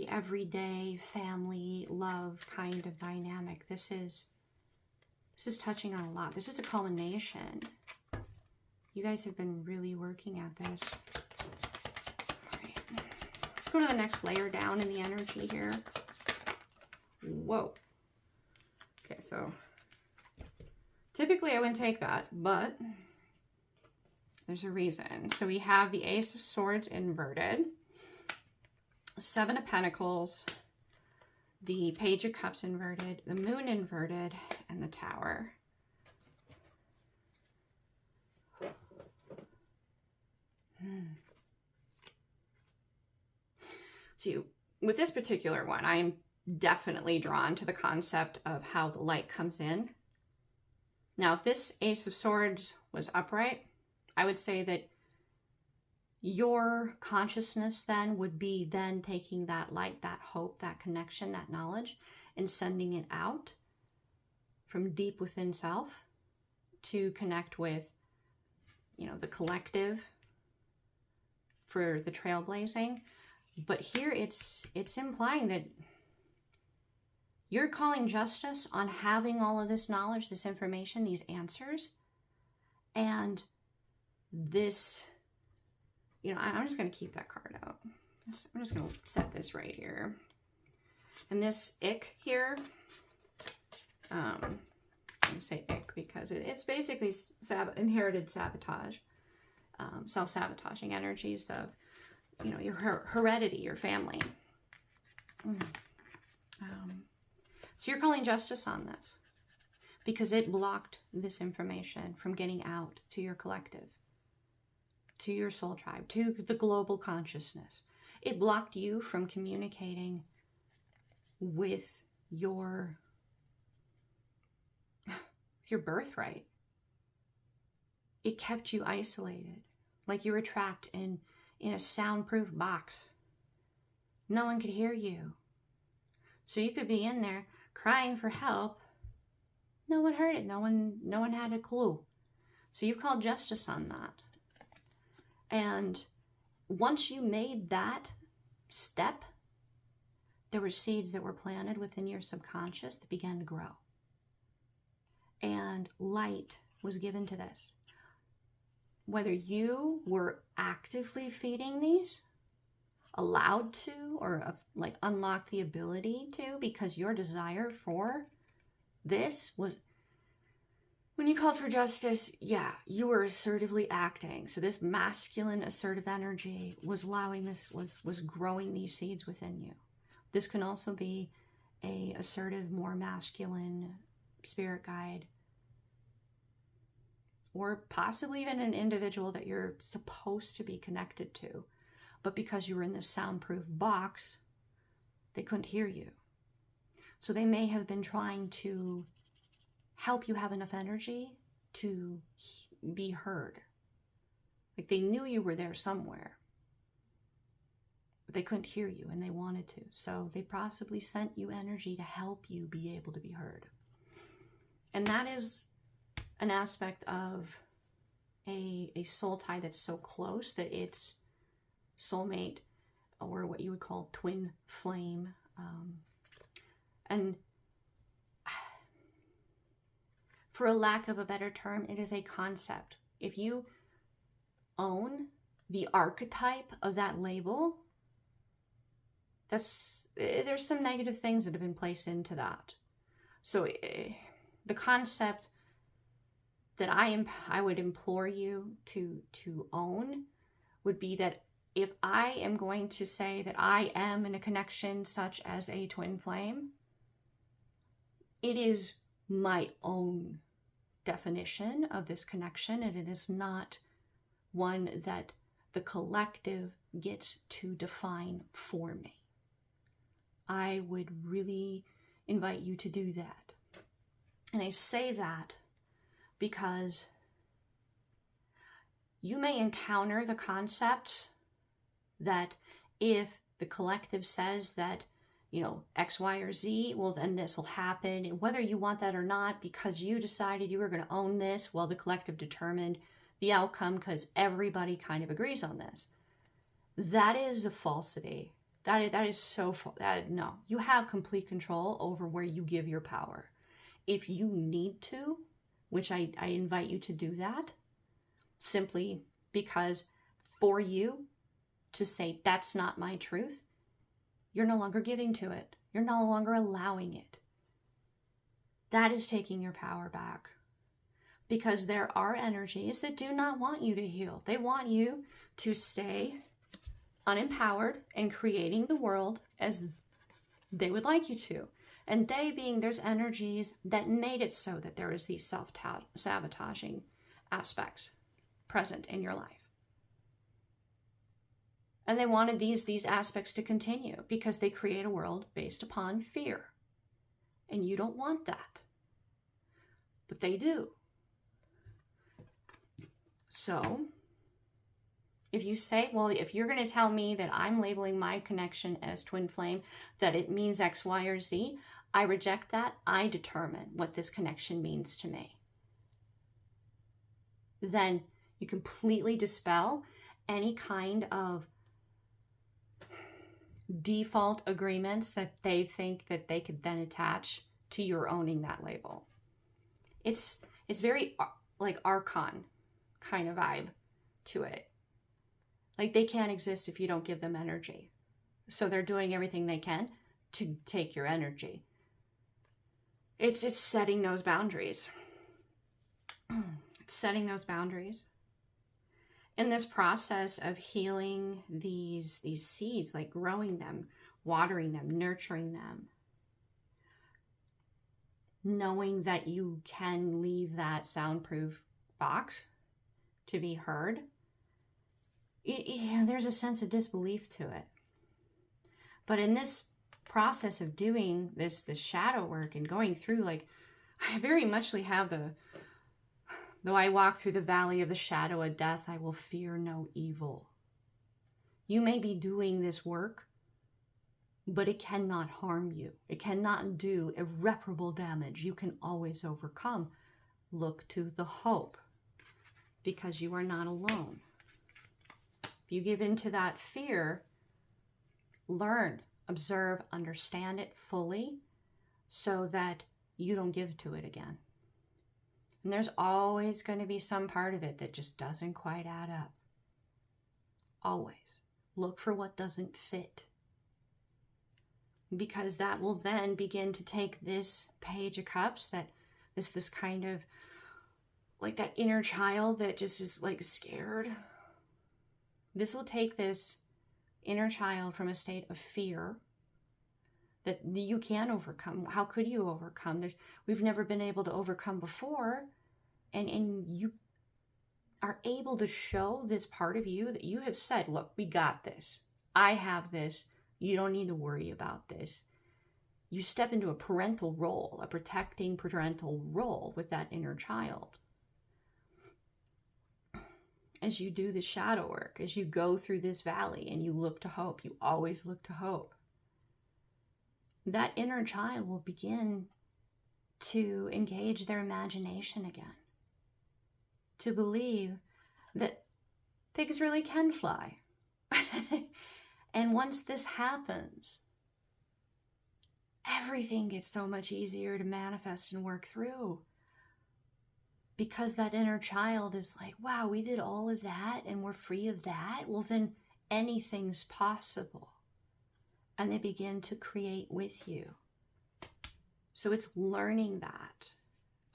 Speaker 1: everyday family love kind of dynamic. This is touching on a lot. This is a culmination. You guys have been really working at this. All right. Let's go to the next layer down in the energy here. Whoa. Okay, so typically I wouldn't take that, but there's a reason. So we have the Ace of Swords inverted, Seven of Pentacles, the Page of Cups inverted, the Moon inverted, and the Tower. So with this particular one, I am definitely drawn to the concept of how the light comes in. Now, if this Ace of Swords was upright, I would say that your consciousness then would be then taking that light, that hope, that connection, that knowledge, and sending it out from deep within self to connect with, the collective for the trailblazing. But here it's implying that you're calling justice on having all of this knowledge, this information, these answers, and this, I'm just going to keep that card out. I'm just going to set this right here. And this ick here, I'm going to say ick because it's basically inherited sabotage, self-sabotaging energies of, your heredity, your family. So you're calling justice on this because it blocked this information from getting out to your collective, to your soul tribe, to the global consciousness. It blocked you from communicating with your birthright. It kept you isolated, like you were trapped in a soundproof box. No one could hear you. So you could be in there crying for help. No one heard it. No one had a clue. So you called justice on that. And once you made that step, there were seeds that were planted within your subconscious that began to grow. And light was given to this. Whether you were actively feeding these, allowed to, or unlock the ability to, because your desire for this was, when you called for justice, yeah, you were assertively acting. So this masculine assertive energy was allowing this, was growing these seeds within you. This can also be a assertive, more masculine spirit guide or possibly even an individual that you're supposed to be connected to. But because you were in this soundproof box, they couldn't hear you. So they may have been trying to help you have enough energy to be heard. Like they knew you were there somewhere, but they couldn't hear you and they wanted to. So they possibly sent you energy to help you be able to be heard. And that is an aspect of a soul tie that's so close that it's soulmate, or what you would call twin flame. And for a lack of a better term, it is a concept. If you own the archetype of that label, there's some negative things that have been placed into that. So the concept that I would implore you to own would be that if I am going to say that I am in a connection such as a twin flame, it is my own definition of this connection, and it is not one that the collective gets to define for me. I would really invite you to do that. And I say that because you may encounter the concept that if the collective says that, you know, X, Y, or Z, well, then this will happen. And whether you want that or not, because you decided you were going to own this, well, the collective determined the outcome because everybody kind of agrees on this. That is a falsity. That is so, no, you have complete control over where you give your power. If you need to, which I invite you to do that, simply because for you to say that's not my truth, you're no longer giving to it. You're no longer allowing it. That is taking your power back. Because there are energies that do not want you to heal. They want you to stay unempowered and creating the world as they would like you to. And they being, there's energies that made it so that there is these self-sabotaging aspects present in your life. And they wanted these aspects to continue because they create a world based upon fear. And you don't want that. But they do. So, if you say, well, if you're going to tell me that I'm labeling my connection as twin flame, that it means X, Y, or Z, I reject that. I determine what this connection means to me. Then you completely dispel any kind of default agreements that they think that they could then attach to your owning that label. It's very like Archon kind of vibe to it. Like they can't exist if you don't give them energy. So they're doing everything they can to take your energy. It's setting those boundaries. It's setting those boundaries. In this process of healing these seeds, like growing them, watering them, nurturing them, knowing that you can leave that soundproof box to be heard, there's a sense of disbelief to it. But in this process of doing this shadow work and going through, like, I very muchly have though I walk through the valley of the shadow of death, I will fear no evil. You may be doing this work, but it cannot harm you. It cannot do irreparable damage. You can always overcome. Look to the hope, because you are not alone. If you give into that fear, learn, observe, understand it fully so that you don't give to it again. And there's always going to be some part of it that just doesn't quite add up. Always. Look for what doesn't fit. Because that will then begin to take this Page of Cups, that this kind of, like that inner child that just is like scared. This will take this inner child from a state of fear that you can overcome. How could you overcome? We've never been able to overcome before. And are able to show this part of you that you have said, look, we got this. I have this. You don't need to worry about this. You step into a parental role, a protecting parental role with that inner child. As you do the shadow work, as you go through this valley and you look to hope, you always look to hope. That inner child will begin to engage their imagination again, to believe that pigs really can fly. And once this happens, everything gets so much easier to manifest and work through. Because that inner child is like, wow, we did all of that and we're free of that. Well, then anything's possible. And they begin to create with you. So it's learning that,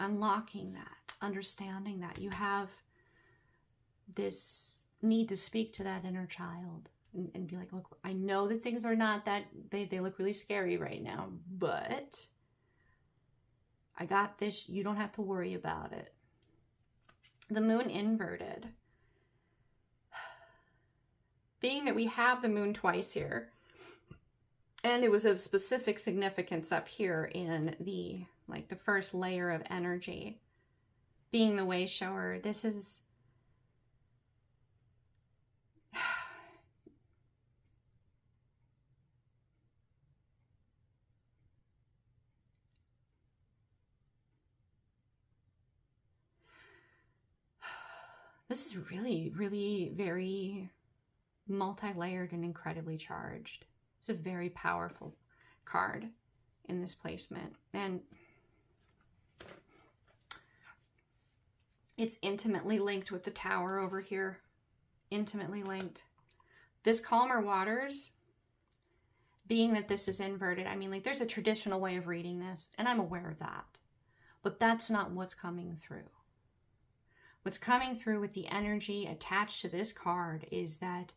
Speaker 1: unlocking that, understanding that. You have this need to speak to that inner child and be like, look, I know that things are not that, they look really scary right now, but I got this. You don't have to worry about it. The moon inverted. Being that we have the moon twice here, and it was of specific significance up here in the first layer of energy, being the way shower, this is this is really, really very multi-layered and incredibly charged. It's a very powerful card in this placement. And it's intimately linked with the tower over here. Intimately linked. This calmer waters, being that this is inverted, I mean, like, there's a traditional way of reading this, and I'm aware of that. But that's not what's coming through. What's coming through with the energy attached to this card is that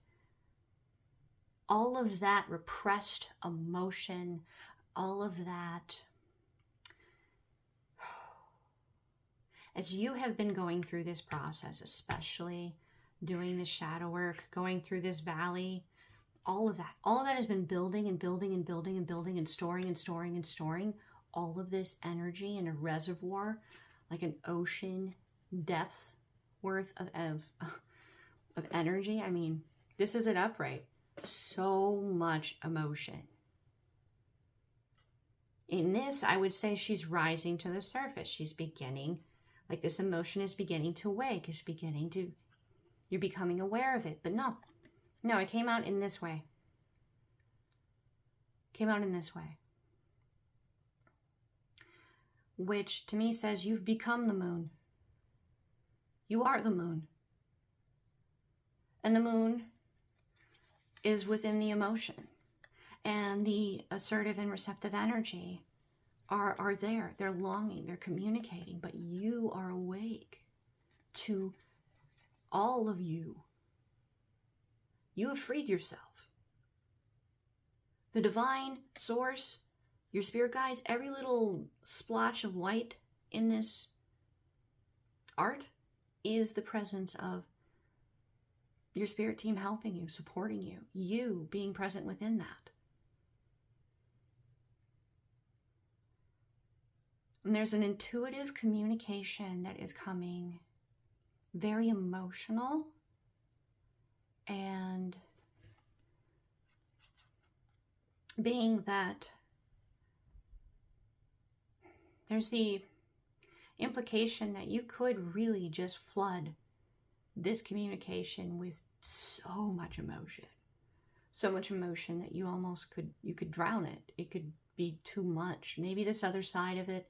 Speaker 1: all of that repressed emotion, all of that, as you have been going through this process, especially doing the shadow work, going through this valley, all of that has been building and building and building and building and storing and storing and storing all of this energy in a reservoir, like an ocean depth worth of energy. I mean, this is it upright. So much emotion. In this, I would say she's rising to the surface. She's beginning, like, this emotion is beginning to wake, is beginning to, you're becoming aware of it. But no, it came out in this way. Came out in this way. Which to me says you've become the moon. You are the moon. And the moon is within the emotion. And the assertive and receptive energy are there. They're longing, they're communicating, but you are awake to all of you. You have freed yourself. The divine source, your spirit guides, every little splotch of light in this art is the presence of your spirit team helping you, supporting you, you being present within that. And there's an intuitive communication that is coming, very emotional, and being that there's the implication that you could really just flood this communication with so much emotion that you almost could drown it. It could be too much. Maybe this other side of it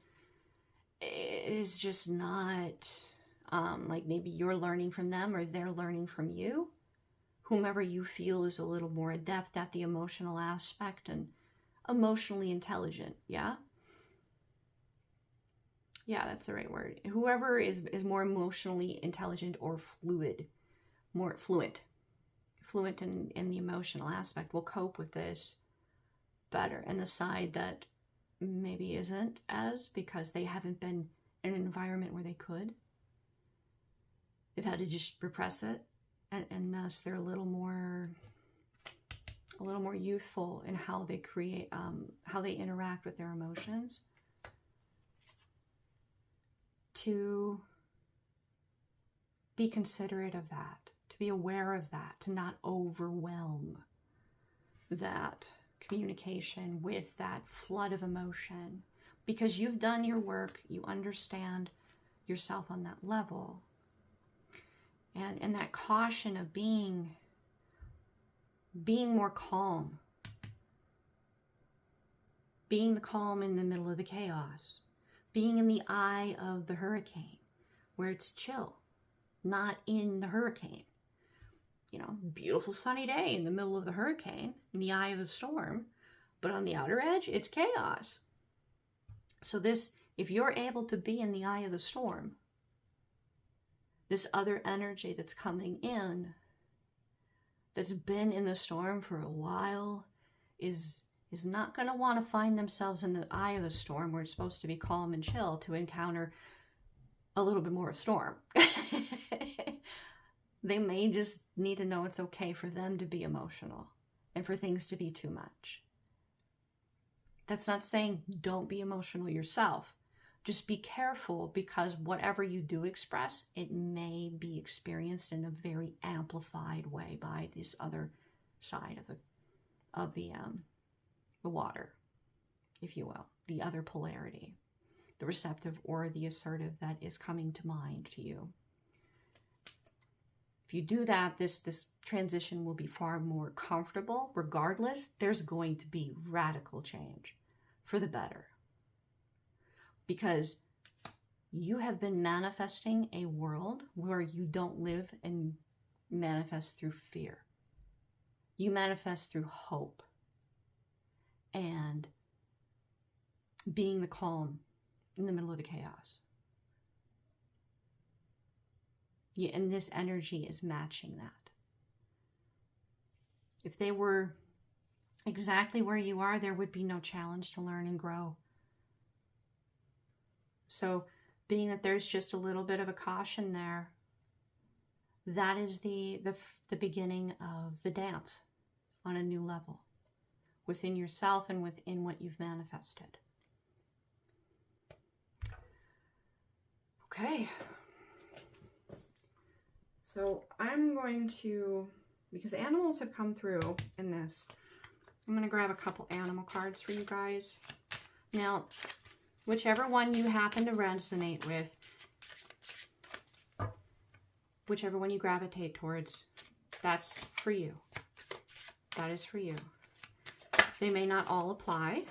Speaker 1: is just not like, maybe you're learning from them or they're learning from you. Whomever you feel is a little more adept at the emotional aspect and emotionally intelligent. Yeah, that's the right word. Whoever is more emotionally intelligent or fluent in the emotional aspect will cope with this better. And the side that maybe isn't as, because they haven't been in an environment where they could, they've had to just repress it, and thus they're a little more youthful in how they create, how they interact with their emotions. To be considerate of that, to be aware of that, to not overwhelm that communication with that flood of emotion, because you've done your work, you understand yourself on that level. And that caution of being more calm, being the calm in the middle of the chaos, being in the eye of the hurricane where it's chill, not in the hurricane. You know, beautiful sunny day in the middle of the hurricane, in the eye of the storm, but on the outer edge, it's chaos. So this, if you're able to be in the eye of the storm, this other energy that's coming in, that's been in the storm for a while, is not going to want to find themselves in the eye of the storm where it's supposed to be calm and chill to encounter a little bit more of storm. They may just need to know it's okay for them to be emotional and for things to be too much. That's not saying don't be emotional yourself. Just be careful, because whatever you do express, it may be experienced in a very amplified way by this other side of the water, if you will, the other polarity, the receptive or the assertive that is coming to mind to you. If you do that, this transition will be far more comfortable. Regardless, there's going to be radical change for the better, because you have been manifesting a world where you don't live and manifest through fear. You manifest through hope and being the calm in the middle of the chaos. Yeah, and this energy is matching that. If they were exactly where you are, there would be no challenge to learn and grow. So being that there's just a little bit of a caution there, that is the beginning of the dance on a new level within yourself and within what you've manifested. Okay. So I'm going to, because animals have come through in this, I'm going to grab a couple animal cards for you guys. Now, whichever one you happen to resonate with, whichever one you gravitate towards, that's for you. That is for you. They may not all apply.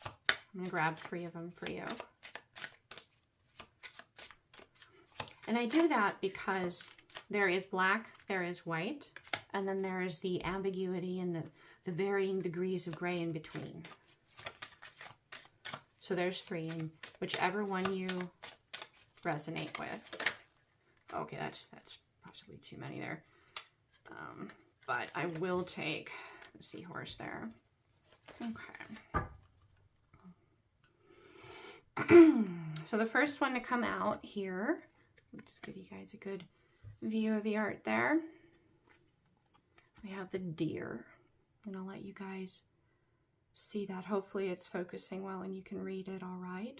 Speaker 1: I'm going to grab 3 of them for you. And I do that because there is black, there is white, and then there is the ambiguity and the varying degrees of gray in between. So there's 3, and whichever one you resonate with. Okay, that's possibly too many there. But I will take the seahorse there. Okay. So the first one to come out here, I'll just give you guys a good view of the art there. We have the deer, and I'll let you guys see that. Hopefully it's focusing well and you can read it all right.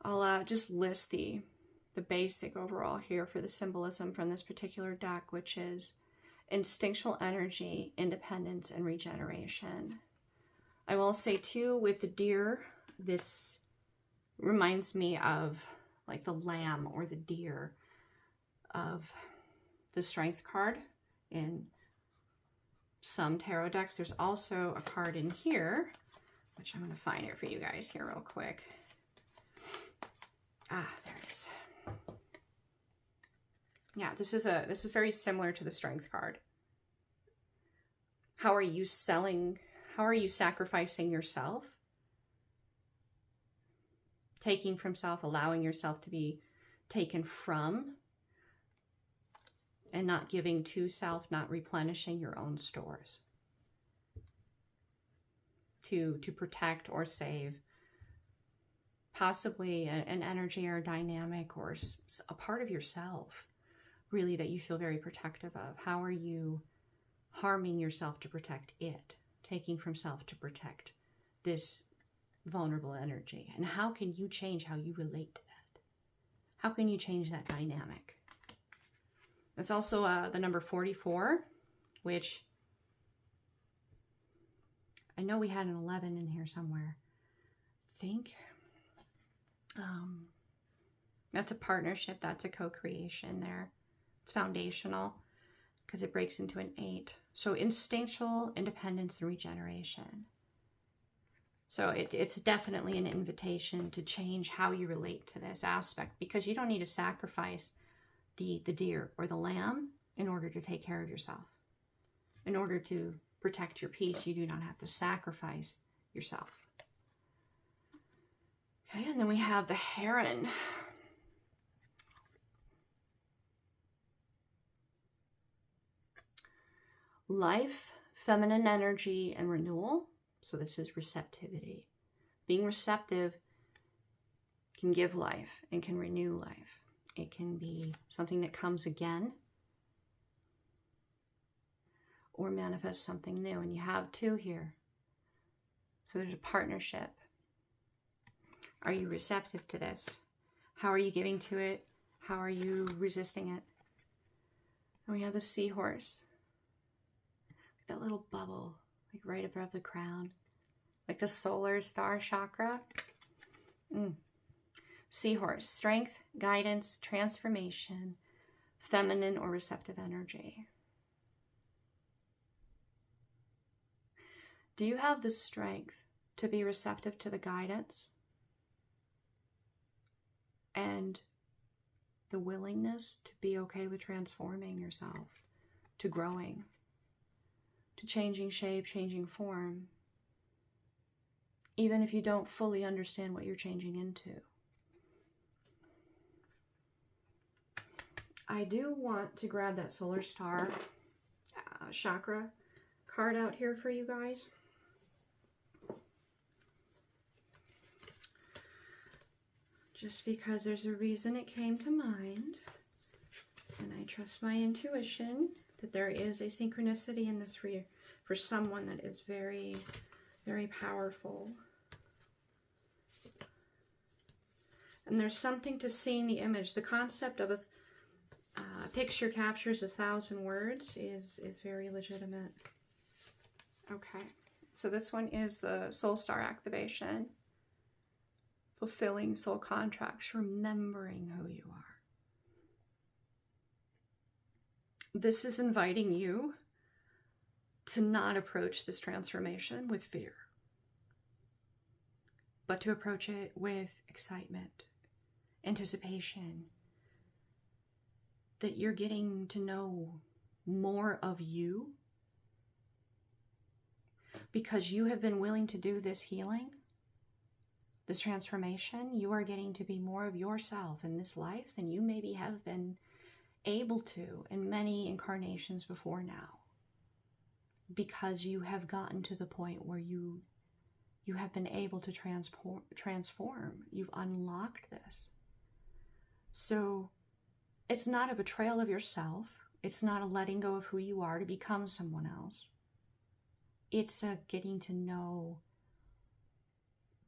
Speaker 1: I'll just list the basic overall here for the symbolism from this particular deck, which is instinctual energy, independence, and regeneration. I will say too, with the deer, this reminds me of like the lamb or the deer of the strength card in some tarot decks. There's also a card in here, which I'm going to find it for you guys here real quick. Ah, there it is. Yeah, this is very similar to the strength card. How are you sacrificing yourself? Taking from self, allowing yourself to be taken from, and not giving to self, not replenishing your own stores to protect or save possibly an energy or a dynamic or a part of yourself, really, that you feel very protective of. How are you harming yourself to protect it, taking from self to protect this vulnerable energy? And how can you change how you relate to that? How can you change that dynamic? It's also the number 44, which I know we had an 11 in here somewhere. I think that's a partnership. That's a co-creation there. It's foundational because it breaks into an 8. So instinctual independence and regeneration. So it's definitely an invitation to change how you relate to this aspect, because you don't need to sacrifice the deer or the lamb in order to take care of yourself. In order to protect your peace, you do not have to sacrifice yourself. Okay, and then we have the heron. Life, feminine energy, and renewal. So this is receptivity. Being receptive can give life and can renew life. It can be something that comes again or manifest something new. And you have 2 here. So there's a partnership. Are you receptive to this? How are you giving to it? How are you resisting it? And we have the seahorse. That little bubble, like right above the crown. Like the solar star chakra. Seahorse, strength, guidance, transformation, feminine or receptive energy. Do you have the strength to be receptive to the guidance and the willingness to be okay with transforming yourself, to growing, to changing shape, changing form, even if you don't fully understand what you're changing into? I do want to grab that solar star chakra card out here for you guys. Just because there's a reason it came to mind. And I trust my intuition that there is a synchronicity in this for someone that is very, very powerful. And there's something to seeing the image. The concept of a picture captures 1,000 words is very legitimate. Okay, so this one is the soul star activation. Fulfilling soul contracts, remembering who you are. This is inviting you to not approach this transformation with fear, but to approach it with excitement, anticipation, that you're getting to know more of you because you have been willing to do this healing, this transformation. You are getting to be more of yourself in this life than you maybe have been able to in many incarnations before now, because you have gotten to the point where you have been able to transform. You've unlocked this. So it's not a betrayal of yourself. It's not a letting go of who you are to become someone else. It's a getting to know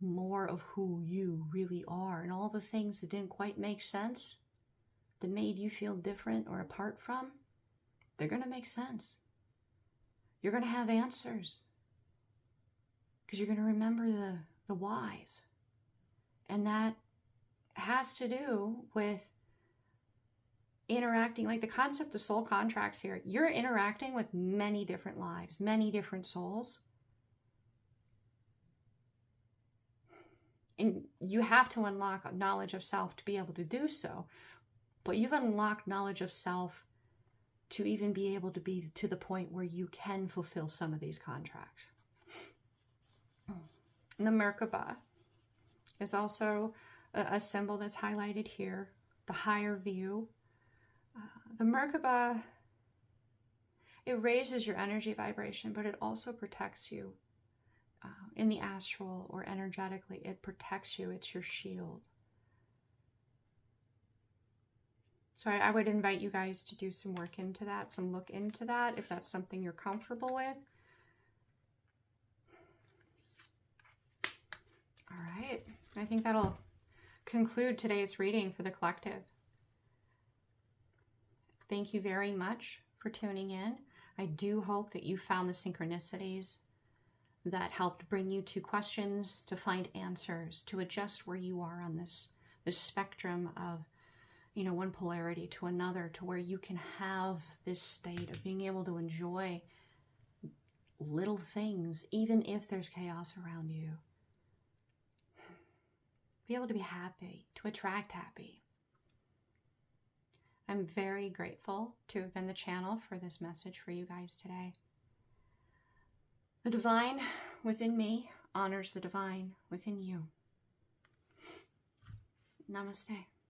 Speaker 1: more of who you really are, and all the things that didn't quite make sense, that made you feel different or apart from, they're going to make sense. You're going to have answers because you're going to remember the whys. And that has to do with interacting, like the concept of soul contracts here. You're interacting with many different lives, many different souls. And you have to unlock knowledge of self to be able to do so. But you've unlocked knowledge of self to even be able to be to the point where you can fulfill some of these contracts. And the Merkaba is also a symbol that's highlighted here, the higher view. The Merkaba, it raises your energy vibration, but it also protects you. in the astral or energetically. It protects you. It's your shield. So I would invite you guys to do some work into that, some look into that, if that's something you're comfortable with. All right. I think that'll conclude today's reading for the collective. Thank you very much for tuning in. I do hope that you found the synchronicities that helped bring you to questions, to find answers, to adjust where you are on this spectrum of, you know, one polarity to another, to where you can have this state of being able to enjoy little things, even if there's chaos around you. Be able to be happy, to attract happy. I'm very grateful to have been the channel for this message for you guys today. The divine within me honors the divine within you. Namaste.